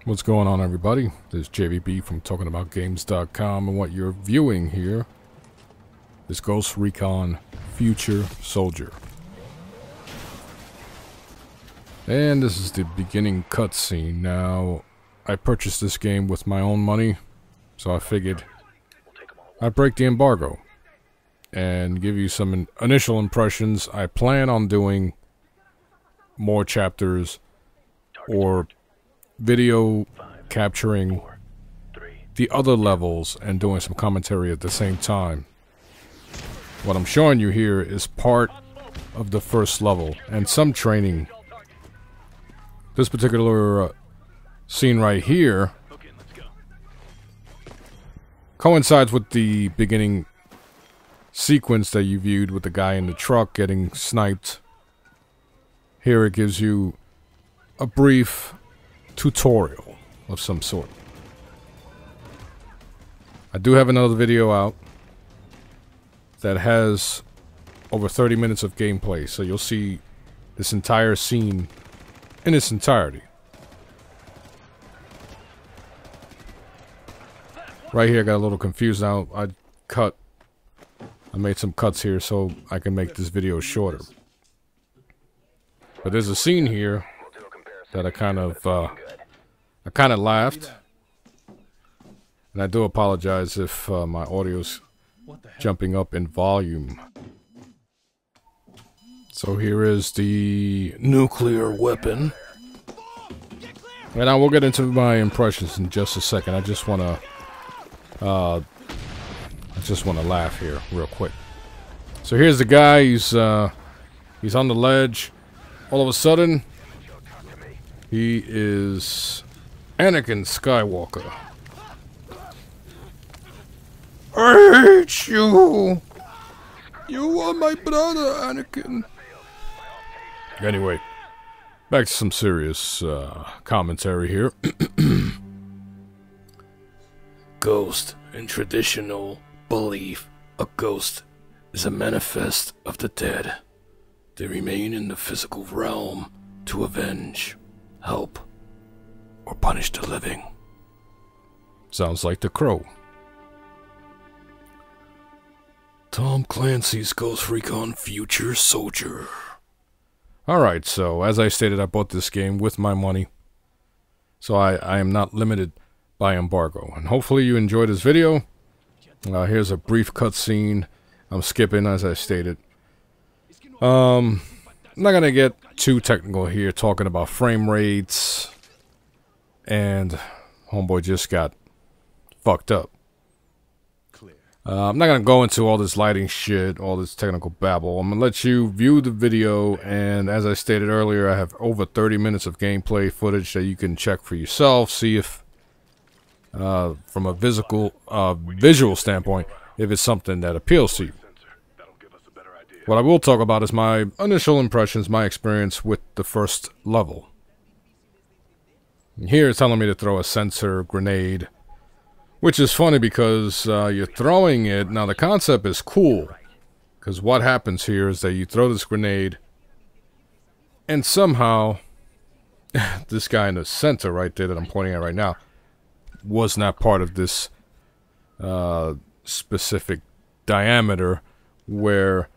What's going on, everybody? This is JVB from talkingaboutgames.com, and what you're viewing here is Ghost Recon Future Soldier. And this is the beginning cutscene. Now, I purchased this game with my own money, so I figured I'd break the embargo and give you some initial impressions. I plan on doing more chapters or video capturing the other levels and doing some commentary at the same time. What I'm showing you here is part of the first level and some training. This particular scene right here coincides with the beginning sequence that you viewed with the guy in the truck getting sniped. Here it gives you a brief tutorial of some sort. I do have another video out that has over 30 minutes of gameplay, so you'll see this entire scene in its entirety. Right here I got a little confused now. I made some cuts here so I can make this video shorter. But there's a scene here that I kind of laughed, and I do apologize if my audio's jumping up in volume. So here is the nuclear weapon, and I will get into my impressions in just a second. I just want to laugh here real quick. So here's the guy. He's on the ledge. All of a sudden, he is Anakin Skywalker. I hate you! You are my brother, Anakin. Anyway, back to some serious commentary here. Ghost. In traditional belief, a ghost is a manifest of the dead. They remain in the physical realm to avenge, help, or punish the living. Sounds like The Crow. Tom Clancy's Ghost Recon Future Soldier. Alright, so as I stated, I bought this game with my money, so I am not limited by embargo. And hopefully you enjoyed this video. Here's a brief cutscene. I'm skipping, as I stated. I'm not gonna get too technical here, talking about frame rates, and homeboy just got fucked up. I'm not gonna go into all this lighting shit, all this technical babble. I'm gonna let you view the video, and as I stated earlier, I have over 30 minutes of gameplay footage that you can check for yourself, see if, from a visual standpoint, if it's something that appeals to you. What I will talk about is my initial impressions, my experience with the first level. Here it's telling me to throw a sensor grenade, which is funny because you're throwing it. Now the concept is cool, because what happens here is that you throw this grenade, and somehow this guy in the center right there that I'm pointing at right now was not part of this specific diameter where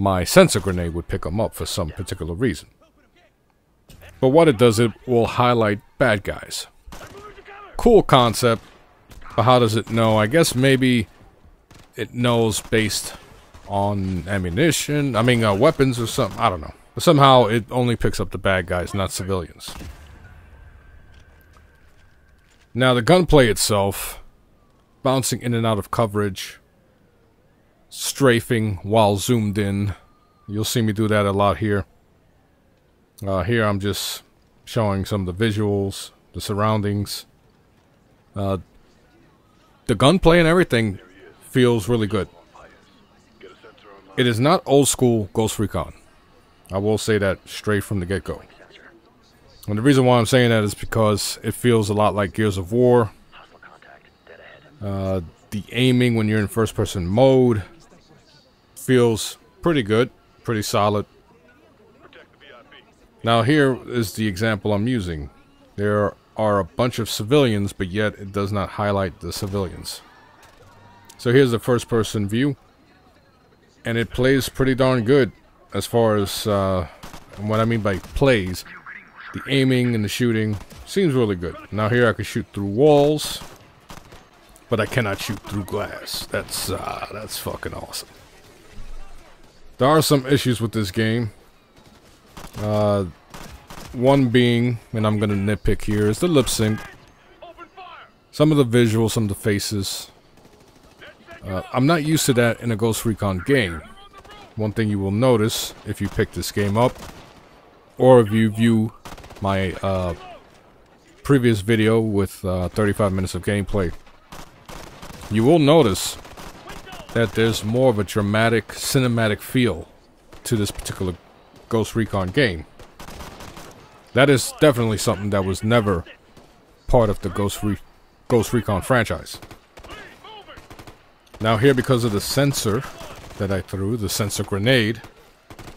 my sensor grenade would pick them up for some particular reason. But what it does, it will highlight bad guys. Cool concept, but how does it know? I guess maybe it knows based on ammunition, weapons or something, I don't know. But somehow it only picks up the bad guys, not civilians. Now the gunplay itself, bouncing in and out of coverage, strafing while zoomed in. You'll see me do that a lot here. Here I'm just showing some of the visuals, the surroundings. The gunplay and everything feels really good. It is not old school Ghost Recon. I will say that straight from the get-go. And the reason why I'm saying that is because it feels a lot like Gears of War. The aiming when you're in first-person mode feels pretty good, pretty solid. Now here is the example I'm using. There are a bunch of civilians, but yet it does not highlight the civilians. So here's the first person view, and it plays pretty darn good as far as what I mean by plays. The aiming and the shooting seems really good. Now here I can shoot through walls, but I cannot shoot through glass. That's fucking awesome. There are some issues with this game. One being, and I'm gonna nitpick here, is the lip sync. Some of the visuals, some of the faces. I'm not used to that in a Ghost Recon game. One thing you will notice if you pick this game up, or if you view my previous video with 35 minutes of gameplay, you will notice that there's more of a dramatic, cinematic feel to this particular Ghost Recon game. That is definitely something that was never part of the Ghost Recon franchise. Now here, because of the sensor that I threw, the sensor grenade,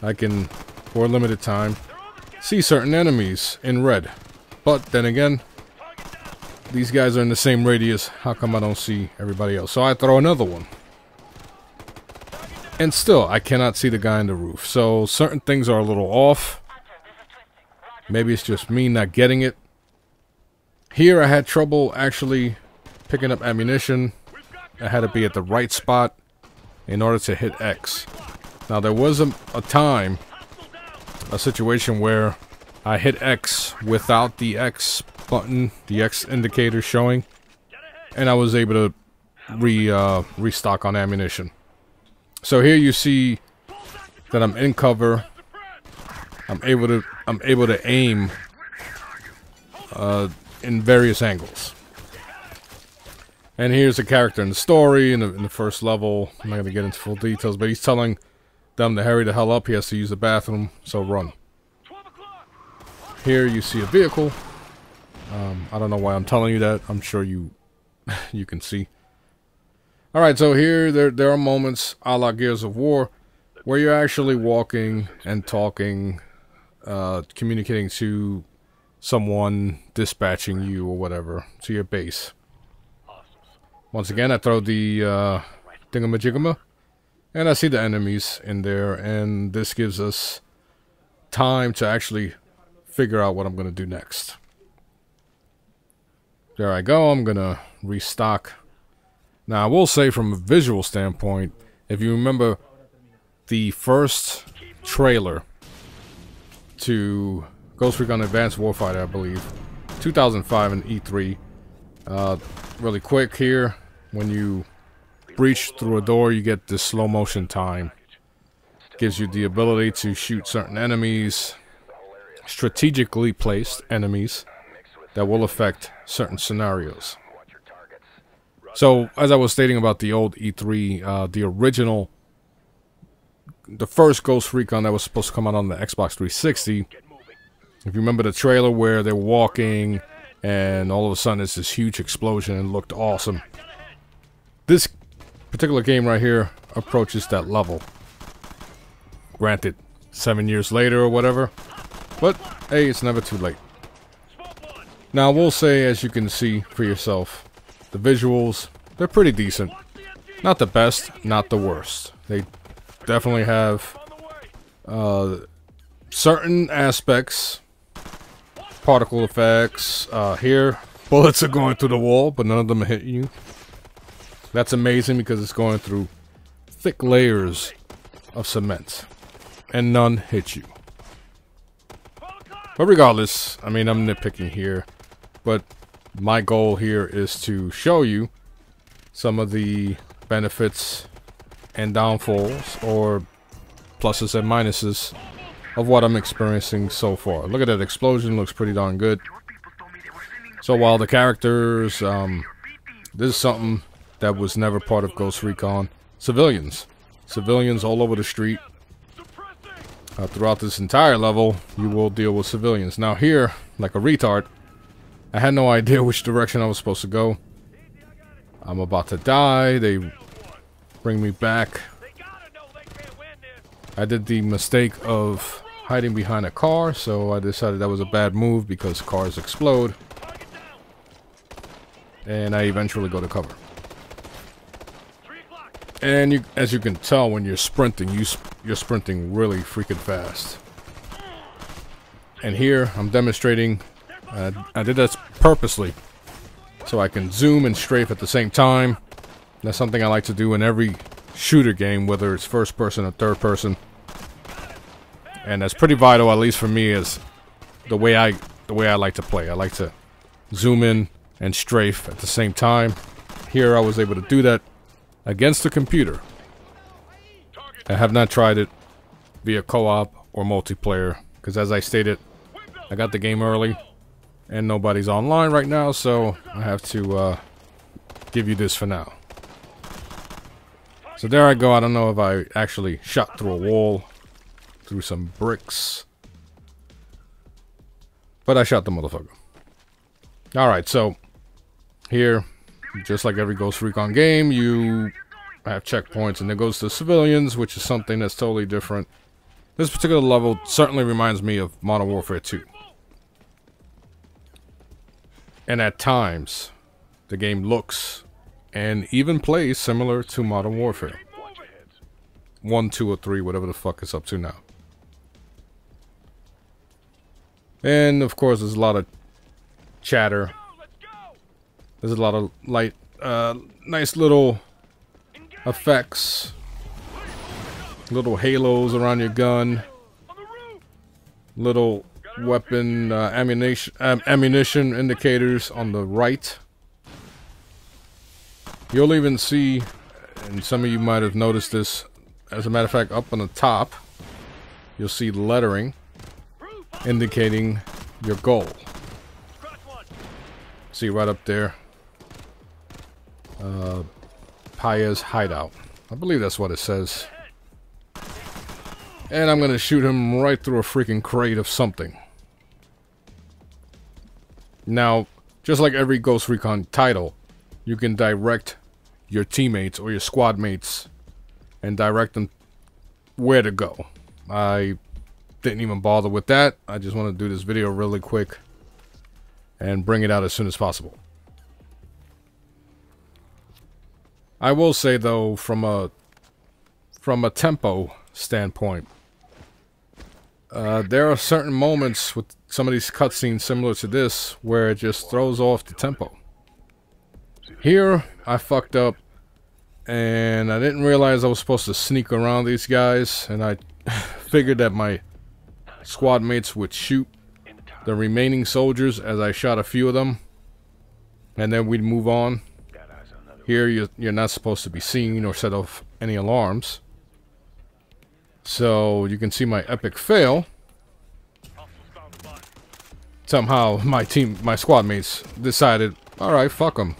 I can, for a limited time, see certain enemies in red. But then again, these guys are in the same radius. How come I don't see everybody else? So I throw another one. And still, I cannot see the guy on the roof. So certain things are a little off. Maybe it's just me not getting it. Here I had trouble actually picking up ammunition. I had to be at the right spot in order to hit X. Now there was a situation where I hit X without the X button, the X indicator showing, and I was able to restock on ammunition. So here you see that I'm in cover. I'm able to aim in various angles. And here's a character in the story in the first level. I'm not gonna get into full details, but he's telling them to hurry the hell up. He has to use the bathroom, so run. Here you see a vehicle. I don't know why I'm telling you that. I'm sure you can see. Alright, so here there are moments a la Gears of War where you're actually walking and talking, communicating to someone, dispatching you or whatever to your base. Once again, I throw the thingamajigama, and I see the enemies in there, and this gives us time to actually figure out what I'm going to do next. There I go. I'm going to restock. Now, I will say from a visual standpoint, if you remember the first trailer to Ghost Recon Advanced Warfighter, I believe, 2005 in E3, really quick here, when you breach through a door, you get this slow motion time. Gives you the ability to shoot certain enemies, strategically placed enemies that will affect certain scenarios. So, as I was stating about the old E3, the original, the first Ghost Recon that was supposed to come out on the Xbox 360, if you remember the trailer where they're walking and all of a sudden it's this huge explosion and looked awesome. This particular game right here approaches that level. Granted, 7 years later or whatever, but hey, it's never too late. Now, I will say, as you can see for yourself, the visuals, they're pretty decent. Not the best, not the worst. They definitely have certain aspects, particle effects. Here, bullets are going through the wall, but none of them are hitting you. That's amazing because it's going through thick layers of cement, and none hit you. But regardless, I mean, I'm nitpicking here, but my goal here is to show you some of the benefits and downfalls, or pluses and minuses, of what I'm experiencing so far. Look at that explosion, looks pretty darn good. So while the characters, this is something that was never part of Ghost Recon. Civilians all over the street. Throughout this entire level, you will deal with civilians. Now here, like a retard, I had no idea which direction I was supposed to go. I'm about to die. They bring me back. I did the mistake of hiding behind a car, so I decided that was a bad move because cars explode. and I eventually go to cover. And as you can tell, when you're sprinting, you're sprinting really freaking fast. And here, I'm demonstrating, I did that purposely, so I can zoom and strafe at the same time. That's something I like to do in every shooter game, whether it's first person or third person. And that's pretty vital, at least for me, as the way I like to play. I like to zoom in and strafe at the same time. Here, I was able to do that against the computer. I have not tried it via co-op or multiplayer, because as I stated, I got the game early and nobody's online right now, so I have to give you this for now. So there I go. I don't know if I actually shot through a wall, through some bricks, but I shot the motherfucker. Alright, so here, just like every Ghost Recon game, you have checkpoints, and there goes to civilians, which is something that's totally different. This particular level certainly reminds me of Modern Warfare 2. And at times, the game looks and even plays similar to Modern Warfare 1, 2, or 3, whatever the fuck it's up to now. And of course, there's a lot of chatter. There's a lot of light, nice little effects, little halos around your gun, little weapon ammunition indicators on the right. You'll even see, and some of you might have noticed this, as a matter of fact, up on the top, you'll see lettering indicating your goal. See right up there, Paya's hideout. I believe that's what it says. And I'm gonna shoot him right through a freaking crate of something. Now, just like every Ghost Recon title, you can direct your teammates or your squad mates and direct them where to go. I didn't even bother with that. I just want to do this video really quick and bring it out as soon as possible. I will say though, from a tempo standpoint, there are certain moments with some of these cutscenes similar to this where it just throws off the tempo. Here, I fucked up and I didn't realize I was supposed to sneak around these guys, and I figured that my squad mates would shoot the remaining soldiers as I shot a few of them, and then we'd move on. Here, you're not supposed to be seen or set off any alarms. So, you can see my epic fail. Somehow, my squad mates decided, alright, fuck them.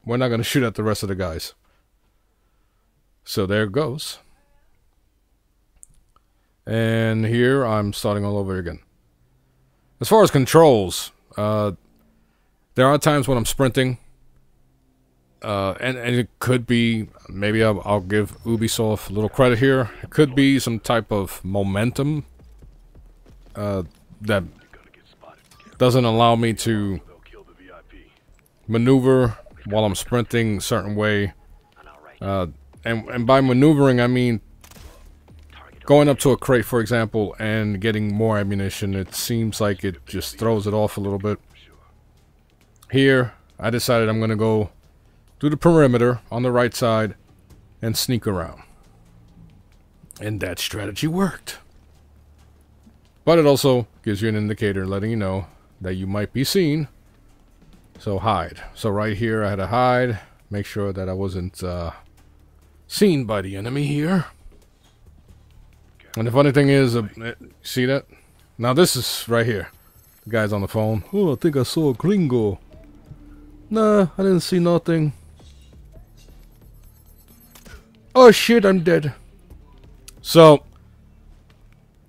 We're not going to shoot at the rest of the guys. So, there it goes. And here, I'm starting all over again. As far as controls, there are times when I'm sprinting. And it could be, maybe I'll give Ubisoft a little credit here. It could be some type of momentum that doesn't allow me to maneuver while I'm sprinting a certain way. And by maneuvering, I mean going up to a crate, for example, and getting more ammunition. It seems like it just throws it off a little bit. Here, I decided I'm going to go through the perimeter on the right side and sneak around. And that strategy worked. But it also gives you an indicator letting you know that you might be seen. So hide. So right here I had to hide. Make sure that I wasn't seen by the enemy here. And the funny thing is, see that? Now this is right here. The guy's on the phone. Oh, I think I saw a gringo. Nah, I didn't see nothing. Oh shit, I'm dead. So,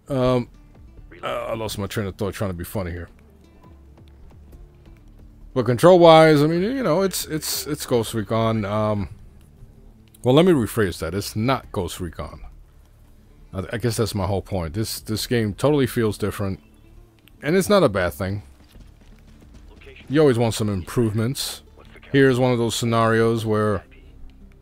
I lost my train of thought trying to be funny here. But control-wise, I mean, you know, it's Ghost Recon. Well, let me rephrase that. It's not Ghost Recon. I guess that's my whole point. This game totally feels different, and it's not a bad thing. You always want some improvements, here's one of those scenarios where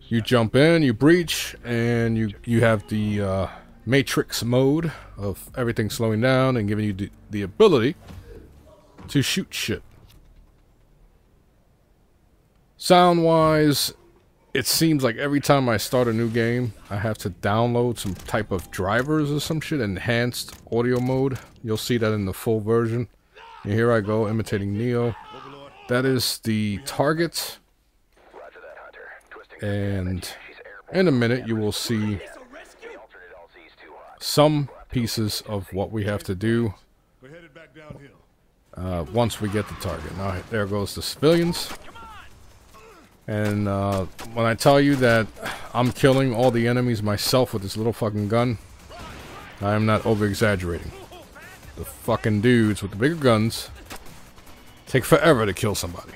you jump in, you breach, and you have the matrix mode of everything slowing down and giving you the ability to shoot shit. Sound-wise, it seems like every time I start a new game, I have to download some type of drivers or some shit, enhanced audio mode. You'll see that in the full version. And here I go, imitating Neo. That is the target. And in a minute, you will see some pieces of what we have to do once we get the target. Now, there goes the civilians. And when I tell you that I'm killing all the enemies myself with this little fucking gun, I am not over-exaggerating. The fucking dudes with the bigger guns take forever to kill somebody.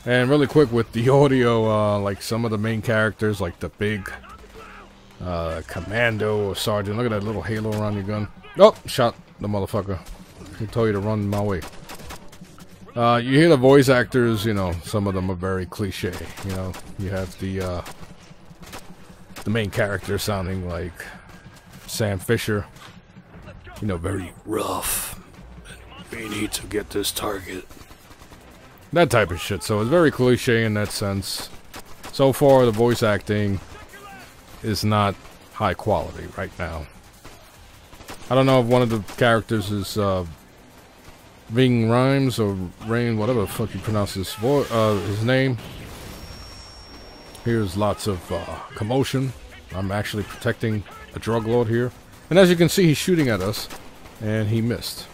And really quick with the audio, like some of the main characters, like the big commando or sergeant. Look at that little halo around your gun. Oh, shot the motherfucker. He told you to run my way. You hear the voice actors, you know, some of them are very cliche. You know, you have the main character sounding like Sam Fisher. You know, very rough. We need to get this target. That type of shit. So it's very cliche in that sense. So far, the voice acting is not high quality right now. I don't know if one of the characters is Ving Rhymes or Rain, whatever the fuck you pronounce his name. Here's lots of commotion. I'm actually protecting a drug lord here. And as you can see, he's shooting at us. And he missed.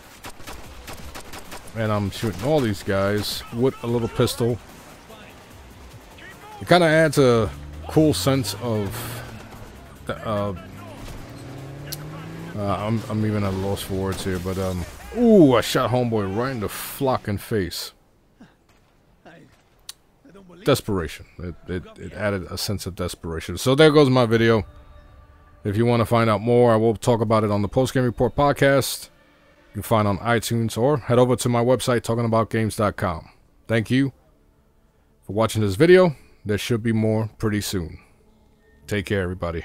And I'm shooting all these guys with a little pistol. It kind of adds a cool sense of... I'm even at a loss for words here, but ooh, I shot homeboy right in the flocking face. Desperation. It added a sense of desperation. So there goes my video. If you want to find out more, I will talk about it on the Post Game Report podcast. You can find on iTunes or head over to my website, talkingaboutgames.com. Thank you for watching this video. There should be more pretty soon. Take care, everybody.